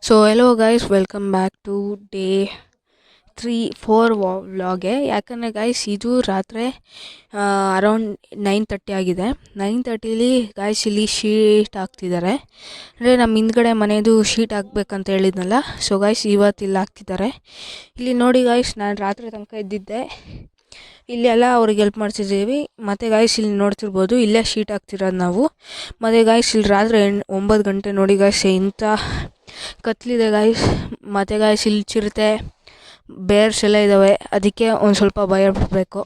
So hello guys, welcome back to day 3-4 ವ್ಲಾಗೆ. ಯಾಕಂದರೆ guys ಇದು ರಾತ್ರಿ ಅರೌಂಡ್ 9:30 ಆಗಿದೆ. 9:30 ಗೈಸ್ ಇಲ್ಲಿ ಶೀಟ್ ಹಾಕ್ತಿದ್ದಾರೆ. ಅಂದರೆ ನಮ್ಮ ಹಿಂದ್ಗಡೆ ಮನೆಯದು ಶೀಟ್ ಹಾಕ್ಬೇಕಂತ ಹೇಳಿದ್ನಲ್ಲ. ಸೊ ಗೈಸ್ ಇವತ್ತು ಇಲ್ಲಿ ಹಾಕ್ತಿದ್ದಾರೆ. ಇಲ್ಲಿ ನೋಡಿ ಗೈಸ್, ನಾನು ರಾತ್ರಿ ತನಕ ಇದ್ದಿದ್ದೆ. ಇಲ್ಲೆಲ್ಲ ಅವ್ರಿಗೆ ಹೆಲ್ಪ್ ಮಾಡ್ತಿದ್ದೀವಿ. ಮತ್ತು ಗಾಯ್ಸ್ ಇಲ್ಲಿ ನೋಡ್ತಿರ್ಬೋದು, ಇಲ್ಲೇ ಶೀಟ್ ಹಾಕ್ತಿರೋದು ನಾವು. ಮತ್ತು ಗಾಯ್ಸ್ ಇಲ್ಲಿ ರಾತ್ರಿ 9 ಗಂಟೆ ನೋಡಿ ಗಾಯ್ಸ್, ಇಂಥ ಕತ್ಲಿದೆ ಗಾಯ್ಸ್. ಮತ್ತು ಗಾಯ್ಸ್ ಇಲ್ಲಿ ಚಿರತೆ ಬೇರ್ಸ್ ಎಲ್ಲ ಇದ್ದಾವೆ. ಅದಕ್ಕೆ ಒಂದು ಸ್ವಲ್ಪ ಭಯ ಪಡಬೇಕು.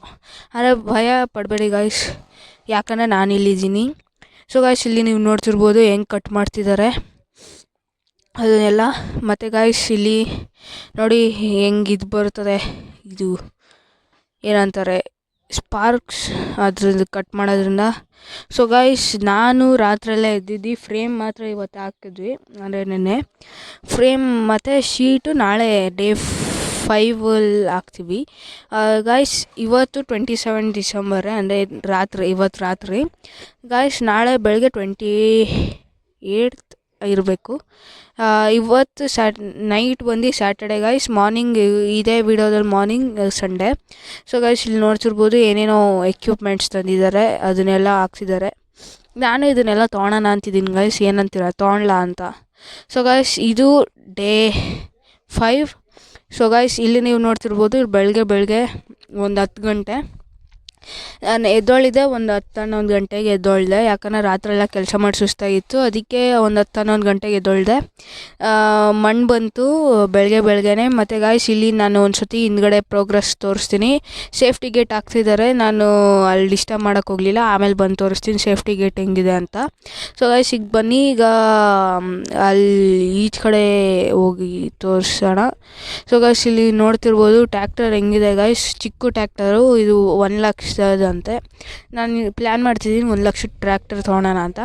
ಆದರೆ ಭಯ ಪಡಬೇಡಿ ಗಾಯ್ಸ್, ಯಾಕಂದರೆ ನಾನು ಇಲ್ಲಿದ್ದೀನಿ. ಸೊ ಗಾಯ್ಸ್ ಇಲ್ಲಿ ನೀವು ನೋಡ್ತಿರ್ಬೋದು ಹೆಂಗೆ ಕಟ್ ಮಾಡ್ತಿದ್ದಾರೆ ಅದನ್ನೆಲ್ಲ. ಮತ್ತು ಗಾಯ್ಸ್ ಇಲ್ಲಿ ನೋಡಿ ಹೆಂಗೆ ಇದು ಬರ್ತದೆ, ಇದು ಏನಂತಾರೆ ಸ್ಪಾರ್ಕ್ಸ್, ಅದ್ರದ್ದು ಕಟ್ ಮಾಡೋದ್ರಿಂದ. ಸೊ ಗೈಸ್ ನಾನು ರಾತ್ರಿಯೆಲ್ಲ ಎದ್ದಿದ್ದು. ಫ್ರೇಮ್ ಮಾತ್ರ ಇವತ್ತು ಹಾಕಿದ್ವಿ, ಅಂದರೆ ನೆನ್ನೆ ಫ್ರೇಮ್ ಮತ್ತು ಶೀಟು ನಾಳೆ ಡೇ 5 ಹಾಕ್ತೀವಿ. ಗೈಸ್ ಇವತ್ತು 27 ಡಿಸೆಂಬರ್, ಅಂದರೆ ಇವತ್ತು ರಾತ್ರಿ. ಗೈಸ್ ನಾಳೆ ಬೆಳಗ್ಗೆ 28 ಇರಬೇಕು. ಇವತ್ತು ನೈಟ್ ಬಂದು ಸ್ಯಾಟರ್ಡೆ ಗೈಸ್. ಮಾರ್ನಿಂಗ್ ಇದೇ ವಿಡಿಯೋದಲ್ಲಿ ಮಾರ್ನಿಂಗ್ ಸಂಡೇ. ಸೊ ಗೈಸ್ ಇಲ್ಲಿ ನೋಡ್ತಿರ್ಬೋದು ಏನೇನೋ ಎಕ್ವಿಪ್ಮೆಂಟ್ಸ್ ತಂದಿದ್ದಾರೆ, ಅದನ್ನೆಲ್ಲ ಹಾಕ್ತಿದ್ದಾರೆ. ನಾನು ಇದನ್ನೆಲ್ಲ ತೊಗೊಳೋಣ ಅಂತಿದ್ದೀನಿ ಗೈಸ್. ಏನಂತೀರ, ತೊಗೊಳ್ಲಾ ಅಂತ? ಸೊ ಗೈಸ್ ಇದು ಡೇ 5. ಸೊ ಗೈಸ್ ಇಲ್ಲಿ ನೀವು ನೋಡ್ತಿರ್ಬೋದು ಬೆಳಗ್ಗೆ ಒಂದು 10 ಗಂಟೆ ನಾನು ಎದ್ದೊಳಿದೆ. ಒಂದು 10-11 ಗಂಟೆಗೆ ಎದ್ದೊಳಿದೆ, ಯಾಕಂದರೆ ರಾತ್ರೆಲ್ಲ ಕೆಲಸ ಮಾಡಿ ಸುಸ್ತಾಗಿತ್ತು. ಅದಕ್ಕೆ ಒಂದು 10-11 ಗಂಟೆಗೆ ಎದ್ದೊಳಿದೆ. ಮಣ್ಣು ಬಂತು ಬೆಳಗ್ಗೆನೇ. ಮತ್ತು ಗಾಯ್ಸ್ ಇಲ್ಲಿ ನಾನು ಒಂದು ಸತಿ ಹಿಂದ್ಗಡೆ ಪ್ರೋಗ್ರೆಸ್ ತೋರಿಸ್ತೀನಿ. ಸೇಫ್ಟಿ ಗೇಟ್ ಹಾಕ್ತಿದ್ದಾರೆ, ನಾನು ಅಲ್ಲಿ ಡಿಸ್ಟರ್ಬ್ ಮಾಡೋಕ್ಕೆ ಹೋಗಲಿಲ್ಲ. ಆಮೇಲೆ ಬಂದು ತೋರಿಸ್ತೀನಿ ಸೇಫ್ಟಿ ಗೇಟ್ ಹೆಂಗಿದೆ ಅಂತ. ಸೊ ಗಾಯ್ಸ್ ಈಗ ಬನ್ನಿ, ಈಗ ಅಲ್ಲಿ ಈಚೆ ಕಡೆ ಹೋಗಿ ತೋರಿಸೋಣ. ಸೊ ಗಾಯ್ಸ್ ಇಲ್ಲಿ ನೋಡ್ತಿರ್ಬೋದು ಟ್ಯಾಕ್ಟರ್ ಹೆಂಗಿದೆ ಗಾಯ್ಸ್. ಚಿಕ್ಕ ಟ್ಯಾಕ್ಟರು, ಇದು 1 ಲಕ್ಷದಂತೆ. ನಾನು ಪ್ಲ್ಯಾನ್ ಮಾಡ್ತಿದ್ದೀನಿ 1 ಲಕ್ಷದ ಟ್ರ್ಯಾಕ್ಟರ್ ತೊಗೊಳೋಣ ಅಂತ.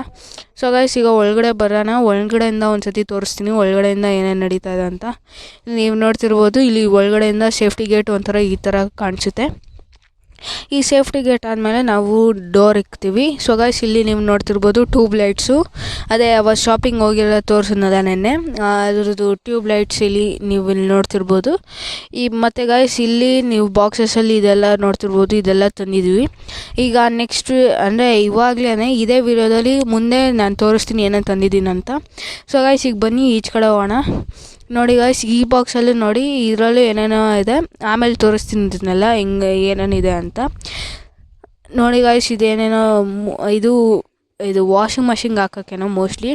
ಸೊ ಗೈಸ್ ಈಗ ಒಳಗಡೆ ಬರೋಣ. ಒಳಗಡೆಯಿಂದ ಒಂದು ಸತಿ ತೋರಿಸ್ತೀನಿ ಒಳಗಡೆಯಿಂದ ಏನೇನು ನಡೀತಾ ಇದೆ ಅಂತ. ನೀವು ನೋಡ್ತಿರ್ಬೋದು ಇಲ್ಲಿ ಒಳಗಡೆಯಿಂದ ಸೇಫ್ಟಿ ಗೇಟ್ ಒಂಥರ ಈ ಥರ ಕಾಣಿಸುತ್ತೆ. ಈ ಸೇಫ್ಟಿ ಗೇಟ್ ಆದಮೇಲೆ ನಾವು ಡೋರ್ ಇಕ್ತೀವಿ. ಸೊ ಗೈಸ್ ಇಲ್ಲಿ ನೀವು ನೋಡ್ತಿರ್ಬೋದು ಟ್ಯೂಬ್ ಲೈಟ್ಸು, ಅದೇ ಅವತ್ತು ಶಾಪಿಂಗ್ ಹೋಗಿರೋ ತೋರಿಸಿದ್ನಲ್ಲ ನೆನ್ನೆ, ಅದ್ರದ್ದು ಟ್ಯೂಬ್ ಲೈಟ್ಸ್ ಇಲ್ಲಿ ನೀವು ಇಲ್ಲಿ ನೋಡ್ತಿರ್ಬೋದು. ಮತ್ತು ಗೈಸ್ ಇಲ್ಲಿ ನೀವು ಬಾಕ್ಸಸಲ್ಲಿ ಇದೆಲ್ಲ ನೋಡ್ತಿರ್ಬೋದು, ಇದೆಲ್ಲ ತಂದಿದ್ವಿ. ಈಗ ನೆಕ್ಸ್ಟ್ ಅಂದರೆ ಇವಾಗಲೇ ಇದೇ ವಿಡಿಯೋದಲ್ಲಿ ಮುಂದೆ ನಾನು ತೋರಿಸ್ತೀನಿ ಏನೇನು ತಂದಿದ್ದೀನಿ ಅಂತ. ಸೊ ಗೈಸ್ ಈಗ ಬನ್ನಿ ಈಚೆ ಕಡೆ ಹೋಗೋಣ. ನೋಡಿ ಗಾಯ್ಸ್ ಈ ಬಾಕ್ಸಲ್ಲಿ ನೋಡಿ, ಇದರಲ್ಲೂ ಏನೇನೋ ಇದೆ. ಆಮೇಲೆ ತೋರಿಸ್ತೀನಿ ಇದನ್ನೆಲ್ಲ ಹೆಂಗೆ ಏನೇನಿದೆ ಅಂತ. ನೋಡಿ ಗಾಯ್ಸ್ ಇದೇನೇನೋ ಇದು ವಾಷಿಂಗ್ ಮಷಿನ್ಗೆ ಹಾಕೋಕ್ಕೇನೋ ಮೋಸ್ಟ್ಲಿ.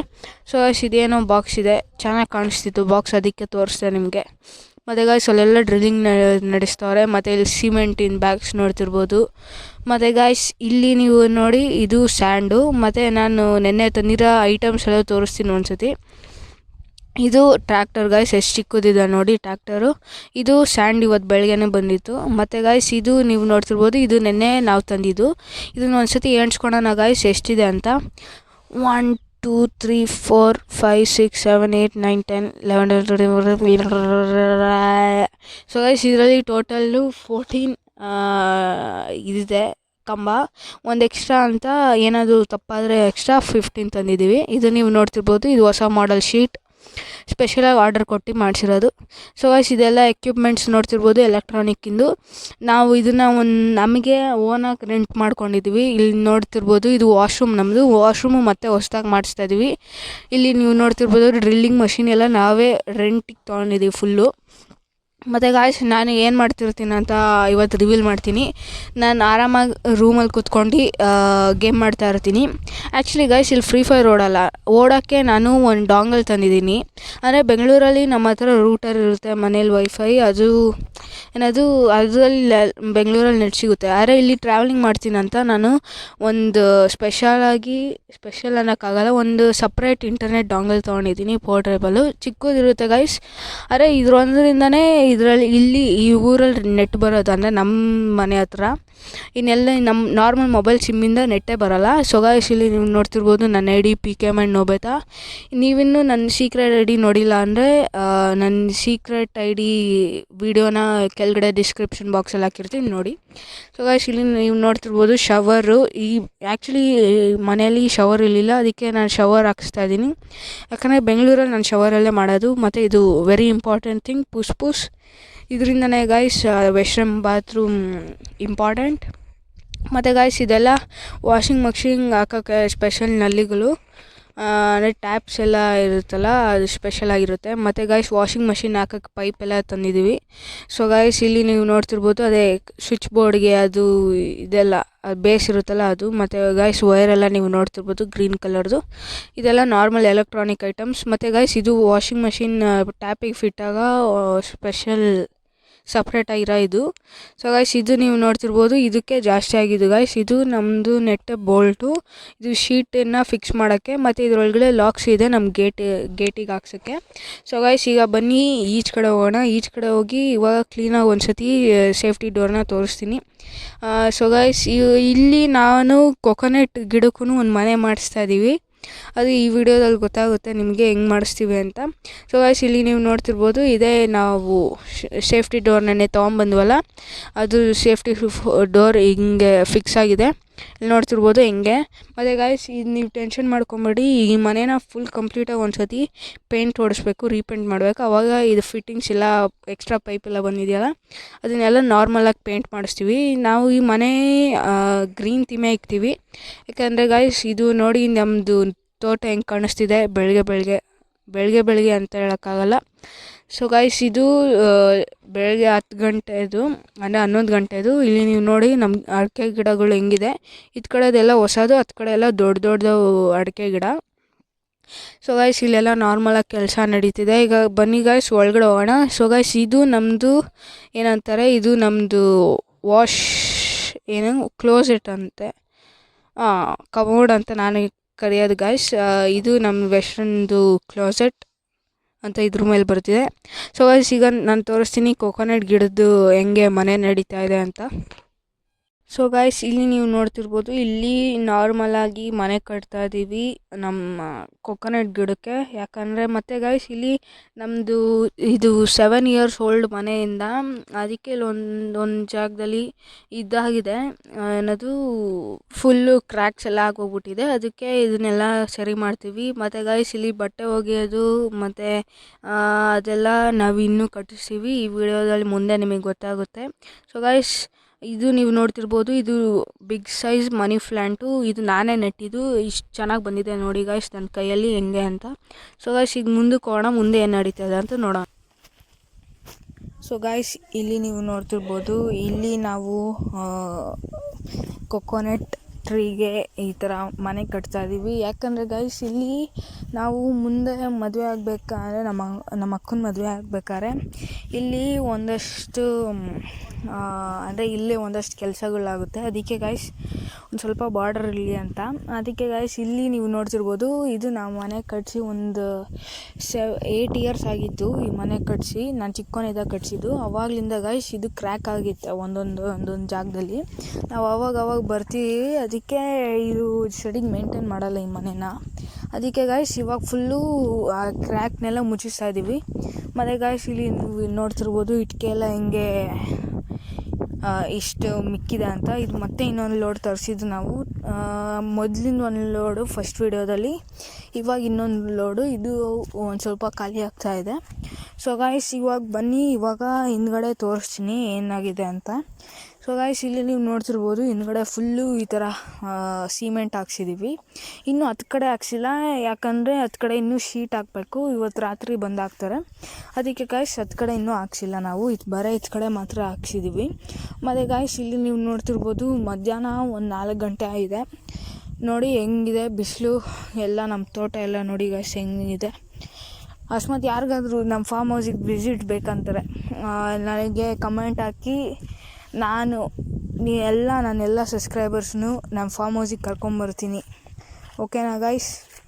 ಸೊ ಗಾಯ್ಸ್ ಇದೇನೋ ಬಾಕ್ಸ್ ಇದೆ, ಚೆನ್ನಾಗಿ ಕಾಣಿಸ್ತಿತ್ತು ಬಾಕ್ಸ್, ಅದಕ್ಕೆ ತೋರಿಸ್ದೆ ನಿಮಗೆ. ಮತ್ತು ಗಾಯ್ಸ್ ಅಲ್ಲೆಲ್ಲ ಡ್ರಿಲ್ಲಿಂಗ್ ನಡೆಸ್ತವ್ರೆ. ಮತ್ತು ಇಲ್ಲಿ ಸಿಮೆಂಟಿನ ಬ್ಯಾಗ್ಸ್ ನೋಡ್ತಿರ್ಬೋದು. ಮತ್ತು ಗಾಯ್ಸ್ ಇಲ್ಲಿ ನೀವು ನೋಡಿ ಇದು ಸ್ಯಾಂಡು. ಮತ್ತು ನಾನು ನೆನ್ನೆ ತಂದಿರೋ ಐಟಮ್ಸ್ ಎಲ್ಲ ತೋರಿಸ್ತೀನಿ ಒಂದು ಸತಿ. ಇದು ಟ್ರ್ಯಾಕ್ಟರ್ ಗಾಯ್ಸ್, ಎಷ್ಟು ಚಿಕ್ಕದಿದೆ ನೋಡಿ ಟ್ರ್ಯಾಕ್ಟರು. ಇದು ಸ್ಯಾಂಡ್ ಇವತ್ತು ಬೆಳಗ್ಗೆನೇ ಬಂದಿತ್ತು. ಮತ್ತು ಗಾಯ್ಸ್ ಇದು ನೀವು ನೋಡ್ತಿರ್ಬೋದು, ಇದು ನೆನ್ನೆ ನಾವು ತಂದಿದ್ದು. ಇದನ್ನ ಒಂದು ಸತಿ ಎಣಿಸ್ಕೊಳೋಣ ಗಾಯ್ಸ್ ಎಷ್ಟಿದೆ ಅಂತ. 1 2 3 4 5 6 7 8 9 10 11 12. ಸೊ ಗೈಸ್ ಇದರಲ್ಲಿ ಟೋಟಲ್ಲು 14 ಇದಿದೆ ಕಂಬ. ಒಂದು ಎಕ್ಸ್ಟ್ರಾ ಅಂತ ಏನಾದರೂ ತಪ್ಪಾದರೆ ಎಕ್ಸ್ಟ್ರಾ 15 ತಂದಿದ್ದೀವಿ. ಇದು ನೀವು ನೋಡ್ತಿರ್ಬೋದು, ಇದು ಹೊಸ ಮಾಡೆಲ್ ಶೀಟ್, ಸ್ಪೆಷಲಾಗಿ ಆರ್ಡರ್ ಕೊಟ್ಟು ಮಾಡಿಸಿರೋದು. ಸೊ ಗೈಸ್ ಇದೆಲ್ಲ ಎಕ್ವಿಪ್ಮೆಂಟ್ಸ್ ನೋಡ್ತಿರ್ಬೋದು ಎಲೆಕ್ಟ್ರಾನಿಕ್ಕಿಂದು. ನಾವು ಇದನ್ನು ನಮಗೆ ಓನಾಗಿ ರೆಂಟ್ ಮಾಡ್ಕೊಂಡಿದ್ದೀವಿ. ಇಲ್ಲಿ ನೋಡ್ತಿರ್ಬೋದು ಇದು ವಾಶ್ರೂಮ್, ನಮ್ಮದು ವಾಶ್ರೂಮು ಮತ್ತೆ ಹೊಸ್ದಾಗಿ ಮಾಡಿಸ್ತಾಯಿದ್ದೀವಿ. ಇಲ್ಲಿ ನೀವು ನೋಡ್ತಿರ್ಬೋದು ಡ್ರಿಲ್ಲಿಂಗ್ ಮಷಿನ್ ಎಲ್ಲ ನಾವೇ ರೆಂಟಿಗೆ ತೊಗೊಂಡಿದ್ದೀವಿ ಫುಲ್ಲು. ಮತ್ತು ಗಾಯ್ಸ್ ನಾನು ಏನು ಮಾಡ್ತಿರ್ತೀನಿ ಅಂತ ಇವತ್ತು ರಿವೀಲ್ ಮಾಡ್ತೀನಿ. ನಾನು ಆರಾಮಾಗಿ ರೂಮಲ್ಲಿ ಕೂತ್ಕೊಂಡು ಗೇಮ್ ಮಾಡ್ತಾ ಇರ್ತೀನಿ. ಆ್ಯಕ್ಚುಲಿ ಗಾಯ್ಸ್ ಇಲ್ಲಿ ಫ್ರೀ ಫೈರ್ ಓಡೋಕ್ಕೆ ನಾನು ಒಂದು ಡಾಂಗಲ್ ತಂದಿದ್ದೀನಿ. ಅಂದರೆ ಬೆಂಗಳೂರಲ್ಲಿ ನಮ್ಮ ಹತ್ರ ರೂಟರ್ ಇರುತ್ತೆ, ಮನೇಲಿ ವೈಫೈ, ಅದರಲ್ಲಿ ಬೆಂಗಳೂರಲ್ಲಿ ನೆಟ್ ಸಿಗುತ್ತೆ. ಆದರೆ ಇಲ್ಲಿ ಟ್ರಾವೆಲಿಂಗ್ ಮಾಡ್ತೀನಿ ಅಂತ ನಾನು ಒಂದು ಸ್ಪೆಷಲ್ ಅನ್ನೋಕ್ಕಾಗಲ್ಲ, ಒಂದು ಸಪ್ರೇಟ್ ಇಂಟರ್ನೆಟ್ ಡಾಂಗಲ್ ತೊಗೊಂಡಿದ್ದೀನಿ, ಪೋರ್ಟೇಬಲು, ಚಿಕ್ಕದಿರುತ್ತೆ ಗಾಯ್ಸ್. ಆದರೆ ಇದರೊಂದರಿಂದನೇ ಇಲ್ಲಿ ಈ ಊರಲ್ಲಿ ನೆಟ್ ಬರೋದು, ಅಂದರೆ ನಮ್ಮ ಮನೆ ಹತ್ರ. ಇನ್ನೆಲ್ಲ ನಮ್ಮ ನಾರ್ಮಲ್ ಮೊಬೈಲ್ ಸಿಮ್ಮಿಂದ ನೆಟ್ಟೇ ಬರೋಲ್ಲ. ಸೊ ಗಾಯ್ಸ್ ಇಲ್ಲಿ ನೀವು ನೋಡ್ತಿರ್ಬೋದು ನನ್ನ ಐ ಡಿ PK ಮೈಂಡ್ ನೋಬೇತಾ. ನೀವಿನ್ನೂ ನನ್ನ ಸೀಕ್ರೆಟ್ ಐ ಡಿ ನೋಡಿಲ್ಲ ಅಂದರೆ ನನ್ನ ಸೀಕ್ರೆಟ್ ಐ ಡಿ ವಿಡಿಯೋನ ಕೆಳಗಡೆ ಡಿಸ್ಕ್ರಿಪ್ಷನ್ ಬಾಕ್ಸಲ್ಲಿ ಹಾಕಿರ್ತೀನಿ ನೋಡಿ. ಸೊ ಗಾಯ್ಸ್ ಇಲ್ಲಿ ನೀವು ನೋಡ್ತಿರ್ಬೋದು ಶವರು. ಈ ಆ್ಯಕ್ಚುಲಿ ಮನೆಯಲ್ಲಿ ಶವರ್ ಇರಲಿಲ್ಲ, ಅದಕ್ಕೆ ನಾನು ಶವರ್ ಹಾಕಿಸ್ತಾ ಇದ್ದೀನಿ. ಯಾಕಂದರೆ ಬೆಂಗಳೂರಲ್ಲಿ ನಾನು ಶವರಲ್ಲೇ ಮಾಡೋದು. ಮತ್ತು ಇದು ವೆರಿ ಇಂಪಾರ್ಟೆಂಟ್ ಥಿಂಗ್, ಪುಸ್ ಇದರಿಂದನೇ ಗಾಯ್ಸ್ ವೆಸ್ಟ್ರನ್ ಬಾತ್ರೂಮ್ ಇಂಪಾರ್ಟೆಂಟ್. ಮತ್ತು ಗಾಯ್ಸ್ ಇದೆಲ್ಲ ವಾಷಿಂಗ್ ಮಷಿನ್ ಹಾಕೋಕ್ಕೆ ಸ್ಪೆಷಲ್ ನಲ್ಲಿಗಳು, ಅಂದರೆ ಟ್ಯಾಪ್ಸ್ ಎಲ್ಲ ಇರುತ್ತಲ್ಲ ಅದು ಸ್ಪೆಷಲ್ ಆಗಿರುತ್ತೆ. ಮತ್ತು ಗಾಯ್ಸ್ ವಾಷಿಂಗ್ ಮಷಿನ್ ಹಾಕೋಕ್ಕೆ ಪೈಪ್ ಎಲ್ಲ ತಂದಿದ್ದೀವಿ. ಸೊ ಗಾಯ್ಸ್ ಇಲ್ಲಿ ನೀವು ನೋಡ್ತಿರ್ಬೋದು ಅದೇ ಸ್ವಿಚ್ ಬೋರ್ಡ್ಗೆ ಅದು ಇದೆಲ್ಲ ಅದು ಬೇಸ್ ಇರುತ್ತಲ್ಲ ಅದು. ಮತ್ತು ಗಾಯ್ಸ್ ವೈರೆಲ್ಲ ನೀವು ನೋಡ್ತಿರ್ಬೋದು ಗ್ರೀನ್ ಕಲರ್ದು. ಇದೆಲ್ಲ ನಾರ್ಮಲ್ ಎಲೆಕ್ಟ್ರಾನಿಕ್ ಐಟಮ್ಸ್. ಮತ್ತು ಗಾಯ್ಸ್ ಇದು ವಾಷಿಂಗ್ ಮಷಿನ್ ಟ್ಯಾಪಿಗೆ ಫಿಟ್ಟಾಗ ಸ್ಪೆಷಲ್ ಸಪ್ರೇಟಾಗಿರೋ ಇದು. ಸೊ ಗಾಯ್ಸ್ ಇದು ನೀವು ನೋಡ್ತಿರ್ಬೋದು ಇದಕ್ಕೆ ಜಾಸ್ತಿ ಆಗಿದ್ದು ಗಾಯ್ಸ್. ಇದು ನಮ್ಮದು ನೆಟ್ ಬೋಲ್ಟು, ಇದು ಶೀಟನ್ನು ಫಿಕ್ಸ್ ಮಾಡೋಕ್ಕೆ. ಮತ್ತು ಇದರೊಳಗಡೆ ಲಾಕ್ಸ್ ಇದೆ ನಮ್ಮ ಗೇಟಿಗೆ ಹಾಕ್ಸೋಕ್ಕೆ. ಸೊ ಗಾಯ್ಸ್ ಈಗ ಬನ್ನಿ ಈಚೆ ಕಡೆ ಹೋಗೋಣ. ಈಚೆ ಕಡೆ ಹೋಗಿ ಇವಾಗ ಕ್ಲೀನಾಗಿ ಒಂದು ಸತಿ ಸೇಫ್ಟಿ ಡೋರ್ನ ತೋರಿಸ್ತೀನಿ. ಸೊ ಗಾಯ್ಸ್ ಇಲ್ಲಿ ನಾನು ಕೊಕೊನೆಟ್ ಗಿಡಕ್ಕೂ ಒಂದು ಮನೆ ಮಾಡಿಸ್ತಾ ಇದ್ದೀವಿ. ಅದು ಈ ವಿಡಿಯೋದಲ್ಲಿ ಗೊತ್ತಾಗುತ್ತೆ ನಿಮಗೆ ಹೆಂಗೆ ಮಾಡಿಸ್ತೀವಿ ಅಂತ. ಸೊ ಗಾಯ್ಸ್ ಇಲ್ಲಿ ನೀವು ನೋಡ್ತಿರ್ಬೋದು ಇದೇ ನಾವು ಸೇಫ್ಟಿ ಡೋರ್ನೇ ತೊಗೊಂಬಂದ್ವಲ್ಲ, ಅದು ಸೇಫ್ಟಿ ಡೋರ್ ಹಿಂಗೆ ಫಿಕ್ಸ್ ಆಗಿದೆ. ಇಲ್ಲಿ ನೋಡ್ತಿರ್ಬೋದು ಹಿಂಗೆ. ಮತ್ತು ಗಾಯ್ಸ್ ಇದು ನೀವು ಟೆನ್ಷನ್ ಮಾಡ್ಕೊಂಬೇಡಿ, ಈ ಮನೇನ ಫುಲ್ ಕಂಪ್ಲೀಟಾಗಿ ಒಂದು ಸತಿ ಪೇಂಟ್ ಹೊಡಿಸ್ಬೇಕು, ರೀಪೇಂಟ್ ಮಾಡಬೇಕು. ಆವಾಗ ಇದು ಫಿಟ್ಟಿಂಗ್ಸ್ ಎಲ್ಲ ಎಕ್ಸ್ಟ್ರಾ ಪೈಪ್ ಎಲ್ಲ ಬಂದಿದೆಯಲ್ಲ ಅದನ್ನೆಲ್ಲ ನಾರ್ಮಲಾಗಿ ಪೇಂಟ್ ಮಾಡಿಸ್ತೀವಿ. ನಾವು ಈ ಮನೆ ಗ್ರೀನ್ ಥೀಮೇ ಇಕ್ತೀವಿ. ಯಾಕಂದರೆ ಗಾಯ್ಸ್ ಇದು ನೋಡಿ ನಮ್ಮದು ತೋಟ ಹೆಂಗೆ ಕಾಣಿಸ್ತಿದೆ ಬೆಳಗ್ಗೆ ಅಂತ ಹೇಳೋಕ್ಕಾಗಲ್ಲ. ಸೊ ಗಾಯ್ಸ್ ಇದು ಬೆಳಗ್ಗೆ 10 ಗಂಟೆದು ಅಂದರೆ 11 ಗಂಟೆದು. ಇಲ್ಲಿ ನೀವು ನೋಡಿ ನಮ್ಮ ಅಡಿಕೆ ಗಿಡಗಳು ಹೆಂಗಿದೆ. ಇದು ಕಡೆದೆಲ್ಲ ಹೊಸದು, ಹತ್ತು ಕಡೆ ಎಲ್ಲ ದೊಡ್ಡ ಅಡಿಕೆ ಗಿಡ. ಸೊ ಗಾಯ್ಸ್ ಇಲ್ಲೆಲ್ಲ ನಾರ್ಮಲಾಗಿ ಕೆಲಸ ನಡೀತಿದೆ. ಈಗ ಬನ್ನಿ ಗಾಯ್ಸ್ ಒಳಗಡೆ ಹೋಗೋಣ. ಸೊ ಗಾಯ್ಸ್ ಇದು ನಮ್ಮದು ಏನಂತಾರೆ, ಇದು ನಮ್ಮದು ಕ್ಲೋಸೆಟ್ ಅಂತೆ, ಕಮೋಡ್ ಅಂತ ನಾನು ಕರೆಯೋದು ಗಾಯ್ಸ್. ಇದು ನಮ್ಮ ವೆಸ್ಟ್ರನ್ದು ಕ್ಲೋಸೆಟ್ ಅಂತ ಇದ್ರ ಮೇಲೆ ಬರ್ತಿದೆ. ಸೊ ಗಾಯ್ಸ್ ಈಗ ನಾನು ತೋರಿಸ್ತೀನಿ ಕೊಕೊನೆಟ್ ಗಿಡದ್ದು ಹೆಂಗೆ ಮನೆ ನಡೀತಾ ಇದೆ ಅಂತ. ಸೊ ಗಾಯ್ಸ್ ಇಲ್ಲಿ ನೀವು ನೋಡ್ತಿರ್ಬೋದು ಇಲ್ಲಿ ನಾರ್ಮಲಾಗಿ ಮನೆ ಕಟ್ತಾ ಇದ್ದೀವಿ ನಮ್ಮ ಕೊಕೊನೆಟ್ ಗಿಡಕ್ಕೆ. ಯಾಕಂದರೆ ಮತ್ತು ಗಾಯ್ಸ್ ಇಲ್ಲಿ ನಮ್ಮದು ಇದು 7 ಇಯರ್ಸ್ ಓಲ್ಡ್ ಮನೆಯಿಂದ, ಅದಕ್ಕೆ ಇಲ್ಲಿ ಒಂದು ಜಾಗದಲ್ಲಿ ಇದಾಗಿದೆ, ಏನದು ಫುಲ್ಲು ಕ್ರ್ಯಾಕ್ಸ್ ಎಲ್ಲ ಆಗೋಗ್ಬಿಟ್ಟಿದೆ. ಅದಕ್ಕೆ ಇದನ್ನೆಲ್ಲ ಸರಿ ಮಾಡ್ತೀವಿ. ಮತ್ತು ಗಾಯ್ಸ್ ಇಲ್ಲಿ ಬಟ್ಟೆ ಒಗೆಯೋದು ಮತ್ತು ಅದೆಲ್ಲ ನಾವು ಇನ್ನೂ ಕಟ್ಟಿಸ್ತೀವಿ. ಈ ವಿಡಿಯೋದಲ್ಲಿ ಮುಂದೆ ನಿಮಗೆ ಗೊತ್ತಾಗುತ್ತೆ. ಸೊ ಗಾಯ್ಸ್ ಇದು ನೀವು ನೋಡ್ತಿರ್ಬೋದು ಇದು ಬಿಗ್ ಸೈಜ್ ಮನಿ ಪ್ಲ್ಯಾಂಟು. ಇದು ನಾನೇ ನೆಟ್ಟಿದ್ದು, ಇಷ್ಟು ಚೆನ್ನಾಗಿ ಬಂದಿದೆ ನೋಡಿ ಗಾಯ್ಸ್ ನನ್ನ ಕೈಯಲ್ಲಿ ಹೆಂಗೆ ಅಂತ. ಸೊ ಗಾಯ್ಸ್ ಈಗ ಮುಂದಕ್ಕೆ ಹೋಗೋಣ, ಮುಂದೆ ಏನು ನಡೀತದೆ ಅಂತ ನೋಡೋಣ. ಸೊ ಗಾಯ್ಸ್ ಇಲ್ಲಿ ನೀವು ನೋಡ್ತಿರ್ಬೋದು ಇಲ್ಲಿ ನಾವು ಕೊಕೊನೆಟ್ ಟ್ರೀಗೆ ಈ ಥರ ಮನೆ ಕಟ್ತಾ ಇದ್ದೀವಿ. ಯಾಕಂದರೆ ಗಾಯ್ಸ್ ಇಲ್ಲಿ ನಾವು ಮುಂದೆ ಮದುವೆ ಆಗಬೇಕಾದ್ರೆ ನಮ್ಮ ಅಕ್ಕನ ಮದುವೆ ಆಗಬೇಕಾದ್ರೆ ಇಲ್ಲಿ ಒಂದಷ್ಟು ಅಂದರೆ ಇಲ್ಲೇ ಒಂದಷ್ಟು ಕೆಲಸಗಳಾಗುತ್ತೆ. ಅದಕ್ಕೆ ಗಾಯ್ಸ್ ಒಂದು ಸ್ವಲ್ಪ ಬಾರ್ಡರ್ ಇರಲಿ ಅಂತ. ಅದಕ್ಕೆ ಗಾಯ್ಸ್ ಇಲ್ಲಿ ನೀವು ನೋಡ್ತಿರ್ಬೋದು ಇದು ನಾವು ಮನೆ ಕಟ್ಟಿಸಿ ಒಂದು 8 ಇಯರ್ಸ್ ಆಗಿತ್ತು ಈ ಮನೆ ಕಟ್ಟಿಸಿ. ನಾನು ಚಿಕ್ಕವನಿದ್ದಾಗ ಕಟ್ಟಿಸಿದ್ದು. ಅವಾಗಲಿಂದ ಗಾಯ್ಸ್ ಇದು ಕ್ರ್ಯಾಕ್ ಆಗಿತ್ತು ಒಂದೊಂದು ಜಾಗದಲ್ಲಿ. ನಾವು ಅವಾಗ ಬರ್ತೀವಿ, ಅದಕ್ಕೆ ಇದು ಸರಿಯಾಗಿ ಮೇಂಟೈನ್ ಮಾಡಲ್ಲ ಈ ಮನೇನ. ಅದಕ್ಕೆ ಗಾಯ್ಸ್ ಇವಾಗ ಫುಲ್ಲು ಆ ಕ್ರ್ಯಾಕ್ನೆಲ್ಲ ಮುಚ್ಚಿಸ್ತಾ ಇದ್ದೀವಿ. ಮತ್ತು ಗಾಯ್ಸ್ ಇಲ್ಲಿ ನೀವು ನೋಡ್ತಿರ್ಬೋದು ಇಟ್ಟಿಗೆ ಎಲ್ಲ ಹೆಂಗೆ ಇಷ್ಟು ಮಿಕ್ಕಿದೆ ಅಂತ. ಇದು ಮತ್ತೆ ಇನ್ನೊಂದು ಲೋಡ್ ತರಿಸಿದ್ದು ನಾವು. ಮೊದಲಿಂದ ಒಂದು ಲೋಡು ಫಸ್ಟ್ ವೀಡಿಯೋದಲ್ಲಿ, ಇವಾಗ ಇನ್ನೊಂದು ಲೋಡು. ಇದು ಒಂದು ಸ್ವಲ್ಪ ಖಾಲಿ ಆಗ್ತಾಯಿದೆ. ಸೊ ಗಾಯ್ಸ್ ಇವಾಗ ಬನ್ನಿ, ಇವಾಗ ಹಿಂದ್ಗಡೆ ತೋರಿಸ್ತೀನಿ ಏನಾಗಿದೆ ಅಂತ. ಸೊ ಗಾಯ್ಸ್ ಇಲ್ಲಿ ನೀವು ನೋಡ್ತಿರ್ಬೋದು ಹಿಂದ್ಗಡೆ ಫುಲ್ಲು ಈ ಥರ ಸಿಮೆಂಟ್ ಹಾಕ್ಸಿದ್ದೀವಿ. ಇನ್ನೂ 10 ಕಡೆ ಹಾಕ್ಸಿಲ್ಲ, ಯಾಕಂದರೆ 10 ಕಡೆ ಇನ್ನೂ ಶೀಟ್ ಹಾಕಬೇಕು. ಇವತ್ತು ರಾತ್ರಿ ಬಂದು ಹಾಕ್ತಾರೆ. ಅದಕ್ಕೆ ಗಾಯ್ಸ್ 10 ಕಡೆ ಇನ್ನೂ ಹಾಕ್ಸಿಲ್ಲ ನಾವು, ಬರೀ 10 ಕಡೆ ಮಾತ್ರ ಹಾಕ್ಸಿದ್ದೀವಿ. ಮತ್ತು ಗಾಯ್ಸ್ ಇಲ್ಲಿ ನೀವು ನೋಡ್ತಿರ್ಬೋದು ಮಧ್ಯಾಹ್ನ ಒಂದು 4 ಗಂಟೆ ಆಗಿದೆ. ನೋಡಿ ಹೆಂಗಿದೆ ಬಿಸಿಲು ಎಲ್ಲ, ನಮ್ಮ ತೋಟ ಎಲ್ಲ ನೋಡಿ ಗಾಯ್ಸ್ ಹೆಂಗಿದೆ. ಅಕಸ್ಮಾತ್ ಯಾರಿಗಾದರೂ ನಮ್ಮ ಫಾರ್ಮ್ ಹೌಸಿಗೆ ವಿಸಿಟ್ ಬೇಕಂತಾರೆ ನನಗೆ ಕಮೆಂಟ್ ಹಾಕಿ, ನಾನೆಲ್ಲ ಸಬ್ಸ್ಕ್ರೈಬರ್ಸ್ನು ನಮ್ಮ ಫಾರ್ಮ್ ಹೌಸಿಗೆ ಕರ್ಕೊಂಬರ್ತೀನಿ. ಓಕೆನಾ ಗಾಯ್ಸ್?